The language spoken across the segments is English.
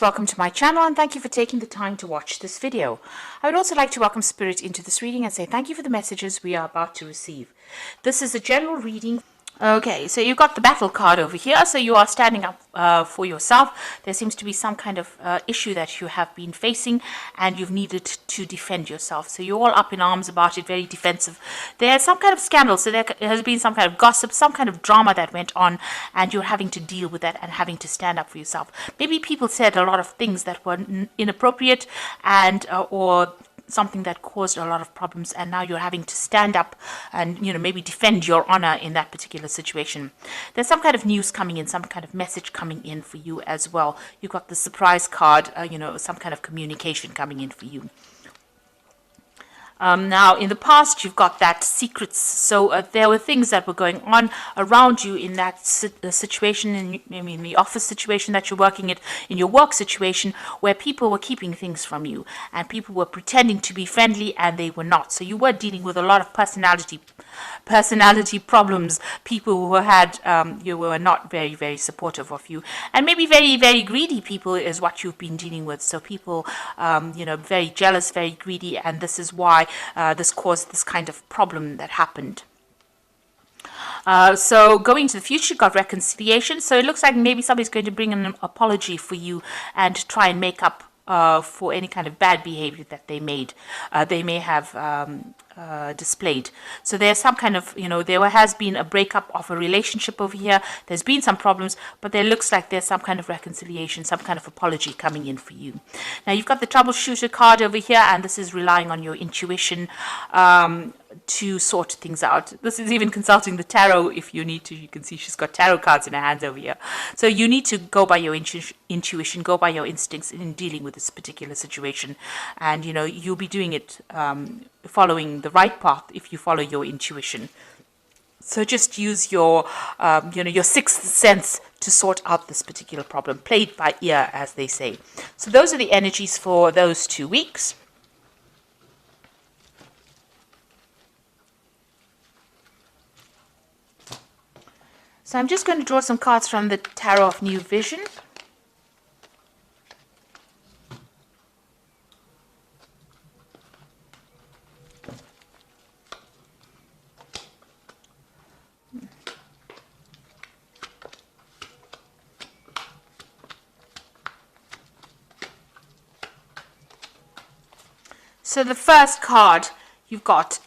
Welcome to my channel and thank you for taking the time to watch this video. I would also like to welcome Spirit into this reading and say thank you for the messages we are about to receive. This is a general reading. Okay, so you've got the battle card over here, so you are standing up for yourself. There seems to be some kind of issue that you have been facing and you've needed to defend yourself. So you're all up in arms about it, very defensive. There's some kind of scandal, so there has been some kind of gossip, some kind of drama that went on, and you're having to deal with that and having to stand up for yourself. Maybe people said a lot of things that were inappropriate and or something that caused a lot of problems, and now you're having to stand up and maybe defend your honor in that particular situation. There's some kind of news coming in, some kind of message coming in for you as well. You've got the surprise card, some kind of communication coming in for you. Now, in the past, you've got that secrets. So there were things that were going on around you in that situation, in the office situation that you're working at, in your work situation, where people were keeping things from you and people were pretending to be friendly and they were not. So you were dealing with a lot of personality problems. People who had you were not very, very supportive of you, and maybe very, very greedy people is what you've been dealing with. So people very jealous, very greedy, and this is why this caused this kind of problem that happened. So going to the future, got reconciliation. So it looks like maybe somebody's going to bring an apology for you and try and make up for any kind of bad behavior that they may have displayed. So there's some kind of, there has been a breakup of a relationship over here. There's been some problems, but there looks like there's some kind of reconciliation, some kind of apology coming in for you. Now you've got the troubleshooter card over here, and this is relying on your intuition to sort things out. This is even consulting the tarot if you need to. You can see she's got tarot cards in her hands over here. So you need to go by your intuition, go by your instincts in dealing with this particular situation. And, you'll be doing it following the right path if you follow your intuition. So just use your, your sixth sense to sort out this particular problem. Play it by ear, as they say. So those are the energies for those 2 weeks. So I'm just going to draw some cards from the Tarot of New Vision. So the first card you've got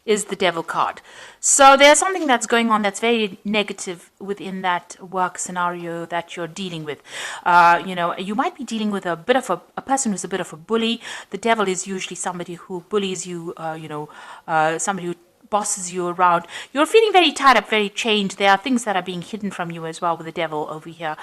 is the Devil card. So there's something that's going on that's very negative within that work scenario that you're dealing with. You might be dealing with a person who's a bit of a bully. The Devil is usually somebody who bullies you, somebody who bosses you around. You're feeling very tied up, very chained. There are things that are being hidden from you as well with the Devil over here.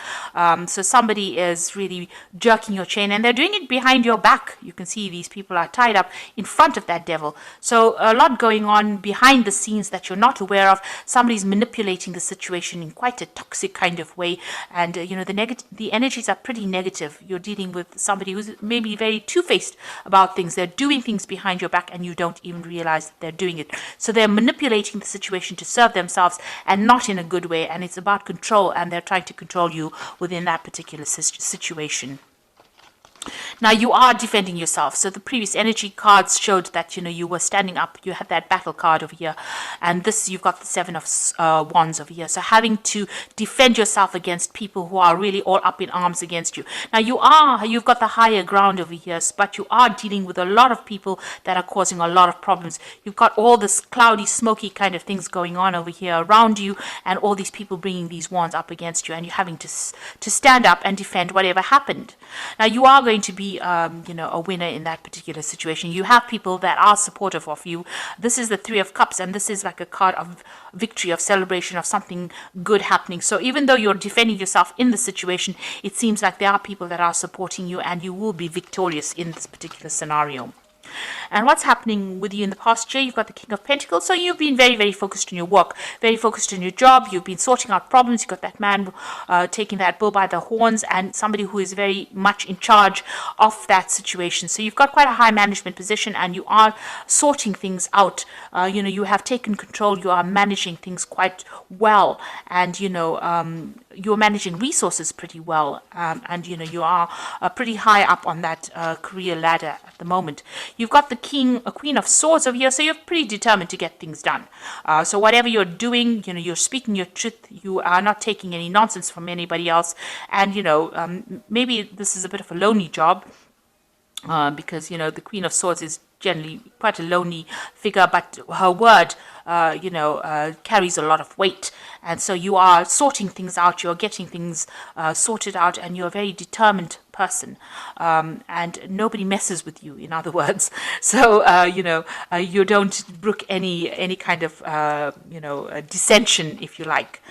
So somebody is really jerking your chain, and they're doing it behind your back. You can see these people are tied up in front of that Devil. So a lot going on behind the scenes that you're not aware of. Somebody's manipulating the situation in quite a toxic kind of way, and the energies are pretty negative. You're dealing with somebody who's maybe very two-faced about things. They're doing things behind your back and you don't even realize that they're doing it. So they're manipulating the situation to serve themselves and not in a good way, and it's about control, and they're trying to control you within that particular situation. Now you are defending yourself. So the previous energy cards showed that you were standing up. You had that battle card over here, and this you've got the Seven of Wands over here. So having to defend yourself against people who are really all up in arms against you. Now you've got the higher ground over here, but you are dealing with a lot of people that are causing a lot of problems. You've got all this cloudy, smoky kind of things going on over here around you, and all these people bringing these wands up against you, and you're having to stand up and defend whatever happened. Now you are going to be a winner in that particular situation. You have people that are supportive of you. This is the Three of Cups, and this is like a card of victory, of celebration, of something good happening. So even though you're defending yourself in the situation, it seems like there are people that are supporting you, and you will be victorious in this particular scenario. And what's happening with you in the past year? You've got the King of Pentacles. So you've been very, very focused on your work, very focused on your job. You've been sorting out problems. You've got that man taking that bull by the horns, and somebody who is very much in charge of that situation. So you've got quite a high management position, and you are sorting things out. You have taken control. You are managing things quite well, and you're managing resources pretty well, and you are pretty high up on that career ladder at the moment. You've got the Queen of Swords over here, so you're pretty determined to get things done. So whatever you're doing, you're speaking your truth. You are not taking any nonsense from anybody else, and maybe this is a bit of a lonely job. Because the Queen of Swords is generally quite a lonely figure, but her word carries a lot of weight, and so you are sorting things out, you're getting things sorted out, and you're a very determined person, and nobody messes with you, in other words. So you don't brook any kind of dissension, if you like.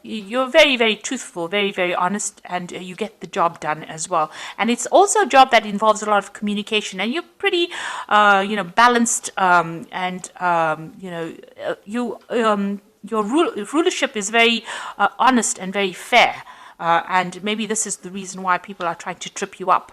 You're very, very truthful, very, very honest, and you get the job done as well. And it's also a job that involves a lot of communication, and you're pretty, balanced, your rulership is very honest and very fair. And maybe this is the reason why people are trying to trip you up.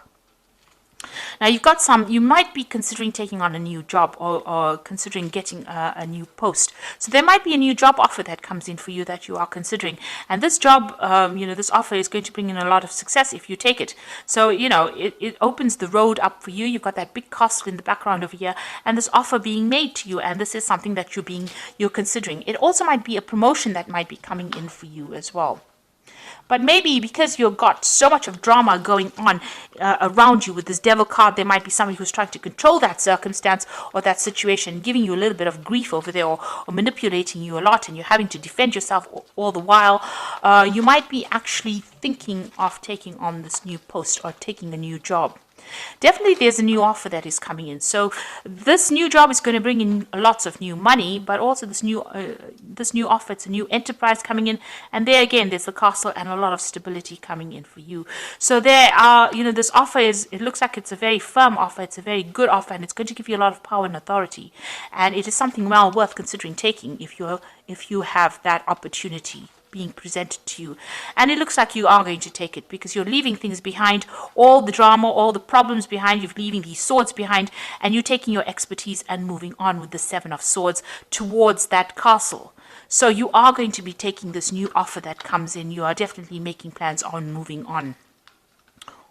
Now you might be considering taking on a new job, or considering getting a new post. So there might be a new job offer that comes in for you that you are considering. And this job, this offer is going to bring in a lot of success if you take it. So, it opens the road up for you. You've got that big castle in the background over here, and this offer being made to you. And this is something that you're considering. It also might be a promotion that might be coming in for you as well. But maybe because you've got so much of drama going on around you with this devil card, there might be somebody who's trying to control that circumstance or that situation, giving you a little bit of grief over there, or manipulating you a lot, and you're having to defend yourself all the while. You might be actually thinking of taking on this new post or taking a new job. Definitely there's a new offer that is coming in. So this new job is going to bring in lots of new money, but also this new offer, it's a new enterprise coming in, and there again there's the castle and a lot of stability coming in for you. So there are, this offer it looks like it's a very firm offer, it's a very good offer, and it's going to give you a lot of power and authority, and it is something well worth considering taking if you have that opportunity being presented to you. And it looks like you are going to take it, because you're leaving things behind, all the drama, all the problems behind, you're leaving these swords behind, and you're taking your expertise and moving on with the Seven of Swords towards that castle. So you are going to be taking this new offer that comes in. You are definitely making plans on moving on.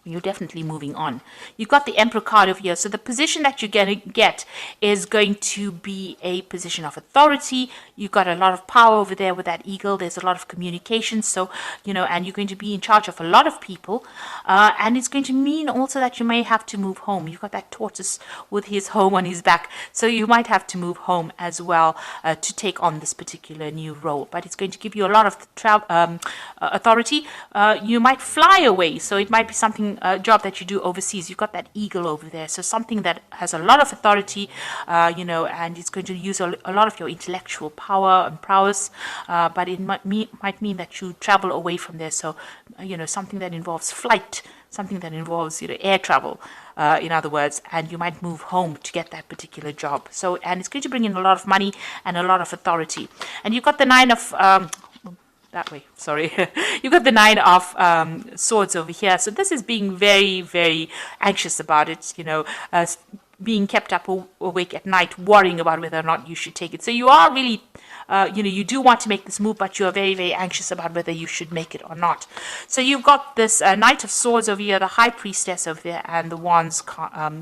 You're definitely moving on. You've got the Emperor card over here. So the position that you're going to get is going to be a position of authority. You've got a lot of power over there with that eagle. There's a lot of communication. So, and you're going to be in charge of a lot of people. And it's going to mean also that you may have to move home. You've got that tortoise with his home on his back. So you might have to move home as well to take on this particular new role. But it's going to give you a lot of authority. You might fly away. So it might be something, a job that you do overseas. You've got that eagle over there, so something that has a lot of authority, and it's going to use a lot of your intellectual power and prowess, but it might mean that you travel away from there. So something that involves flight, something that involves air travel, in other words, and you might move home to get that particular job. So, and it's going to bring in a lot of money and a lot of authority. And you've got the Nine of that way, sorry. You've got the Nine of Swords over here. So this is being very, very anxious about it, being kept up awake at night, worrying about whether or not you should take it. So you are really, you do want to make this move, but you're very, very anxious about whether you should make it or not. So you've got this Knight of Swords over here, the High Priestess over there, and the Wands,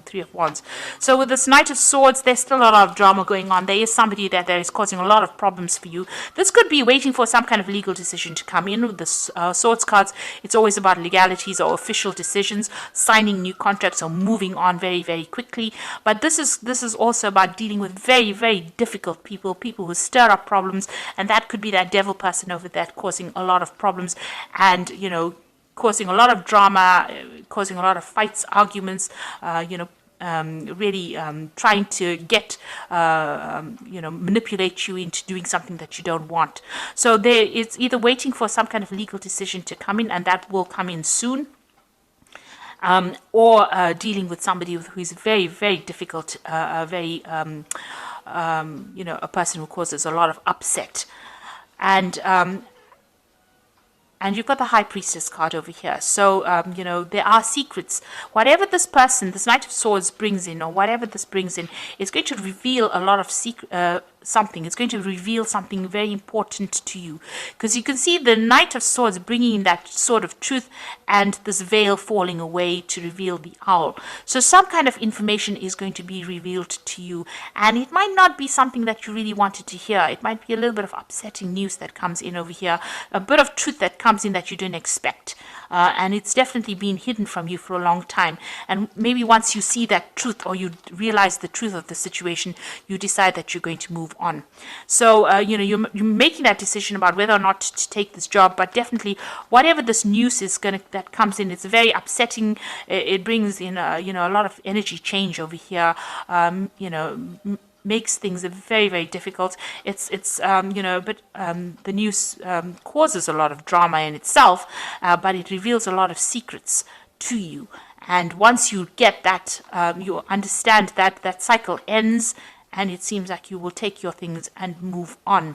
Three of Wands. So with this Knight of Swords, there's still a lot of drama going on. There is somebody that is causing a lot of problems for you. This could be waiting for some kind of legal decision to come in. With the Swords cards, it's always about legalities or official decisions, signing new contracts or moving on very, very quickly. But this is also about dealing with very, very difficult people who stir up problems, and that could be that devil person over there causing a lot of problems, and causing a lot of drama, causing a lot of fights, arguments, really trying to get manipulate you into doing something that you don't want. So it's either waiting for some kind of legal decision to come in, and that will come in soon. Or dealing with somebody who is very, very difficult, a person who causes a lot of upset. And you've got the High Priestess card over here. So, there are secrets. Whatever this person, this Knight of Swords brings in, or whatever this brings in, is going to reveal a lot of something. It's going to reveal something very important to you, because you can see the Knight of Swords bringing in that sword of truth and this veil falling away to reveal the owl. So some kind of information is going to be revealed to you, and it might not be something that you really wanted to hear. It might be a little bit of upsetting news that comes in over here, a bit of truth that comes in that you didn't expect. And it's definitely been hidden from you for a long time. And maybe once you see that truth, or you realize the truth of the situation, you decide that you're going to move on. So, you're making that decision about whether or not to take this job. But definitely, whatever this news is that comes in, it's very upsetting. It brings in, a lot of energy change over here. Makes things very, very difficult. But the news causes a lot of drama in itself, but it reveals a lot of secrets to you. And once you get that, you understand that cycle ends, and it seems like you will take your things and move on.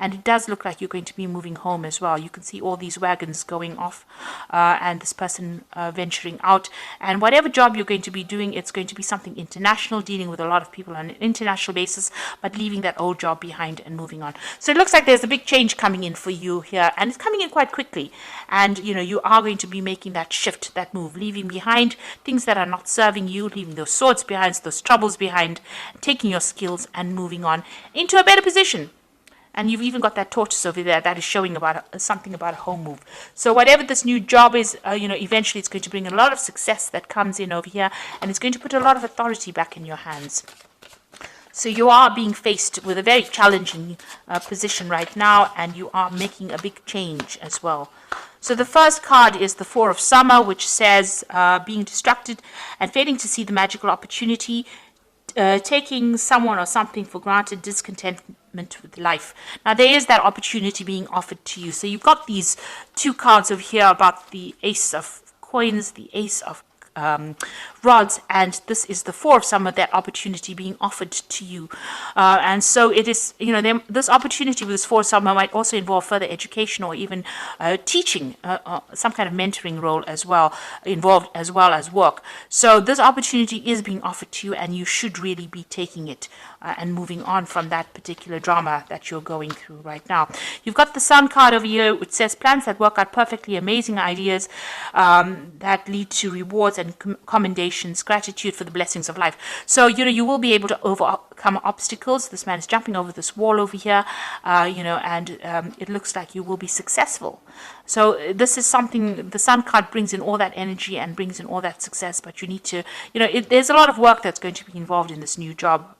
And it does look like you're going to be moving home as well. You can see all these wagons going off, and this person venturing out. And whatever job you're going to be doing, it's going to be something international, dealing with a lot of people on an international basis, but leaving that old job behind and moving on. So it looks like there's a big change coming in for you here, and it's coming in quite quickly. And, you are going to be making that shift, that move, leaving behind things that are not serving you, leaving those swords behind, those troubles behind, taking your skills and moving on into a better position. And you've even got that tortoise over there that is showing about something about a home move. So whatever this new job is, eventually it's going to bring a lot of success that comes in over here, and it's going to put a lot of authority back in your hands. So you are being faced with a very challenging position right now, and you are making a big change as well. So the first card is the Four of Summer, which says being distracted and failing to see the magical opportunity, taking someone or something for granted, discontentment with life. Now there is that opportunity being offered to you. So you've got these two cards over here about the Ace of Coins, the Ace of rods, and this is the Four of Summer, that opportunity being offered to you. And so it is, this opportunity with this Four of Summer might also involve further education, or even teaching, some kind of mentoring role as well, involved, as well as work. So this opportunity is being offered to you, and you should really be taking it and moving on from that particular drama that you're going through right now. You've got the Sun card over here, which says plans that work out perfectly, amazing ideas that lead to rewards and commendations, gratitude for the blessings of life. So, you will be able to overcome obstacles. This man is jumping over this wall over here, and it looks like you will be successful. So this is something, the Sun card brings in all that energy and brings in all that success, but you need to, there's a lot of work that's going to be involved in this new job,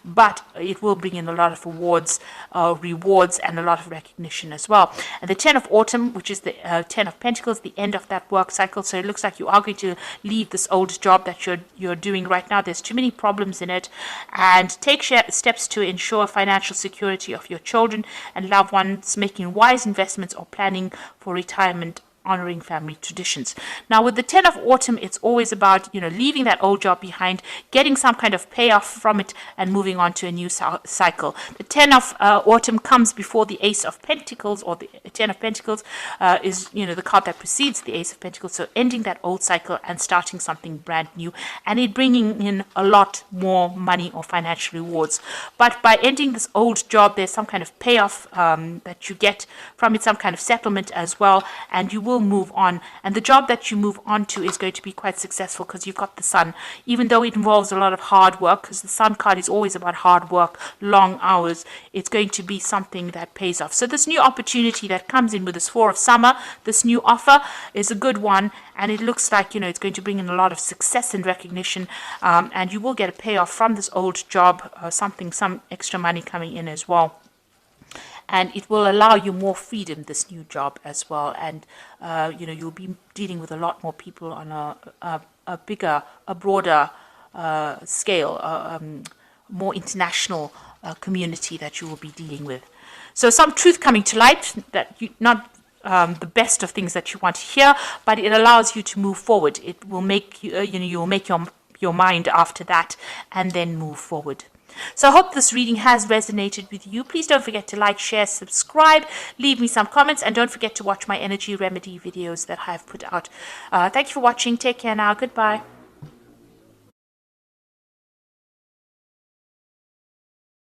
but it will bring in a lot of rewards, and a lot of recognition as well. And the Ten of Autumn, which is the Ten of Pentacles, the end of that work cycle. So it looks like you are going to leave this old job that you're doing right now. There's too many problems in it, and take steps to ensure financial security of your children and loved ones, making wise investments or planning for retirement, honoring family traditions. Now with the Ten of Autumn, it's always about, leaving that old job behind, getting some kind of payoff from it, and moving on to a new cycle. The Ten of Autumn comes before the Ace of Pentacles, or the Ten of Pentacles is, the card that precedes the Ace of Pentacles. So ending that old cycle and starting something brand new, and it bringing in a lot more money or financial rewards. But by ending this old job, there's some kind of payoff that you get from it, some kind of settlement as well, and you will move on. And the job that you move on to is going to be quite successful, because you've got the Sun, even though it involves a lot of hard work, because the Sun card is always about hard work, long hours. It's going to be something that pays off. So this new opportunity that comes in with this Four of Summer, this new offer, is a good one, and it looks like, it's going to bring in a lot of success and recognition, and you will get a payoff from this old job, some extra money coming in as well. And it will allow you more freedom, this new job as well. And, you'll be dealing with a lot more people on a bigger, a broader scale, more international community that you will be dealing with. So some truth coming to light, that not the best of things that you want to hear, but it allows you to move forward. It will make you, you will make your mind after that, and then move forward. So I hope this reading has resonated with you. Please don't forget to like, share, subscribe, leave me some comments, and don't forget to watch my energy remedy videos that I have put out. Thank you for watching. Take care now. Goodbye.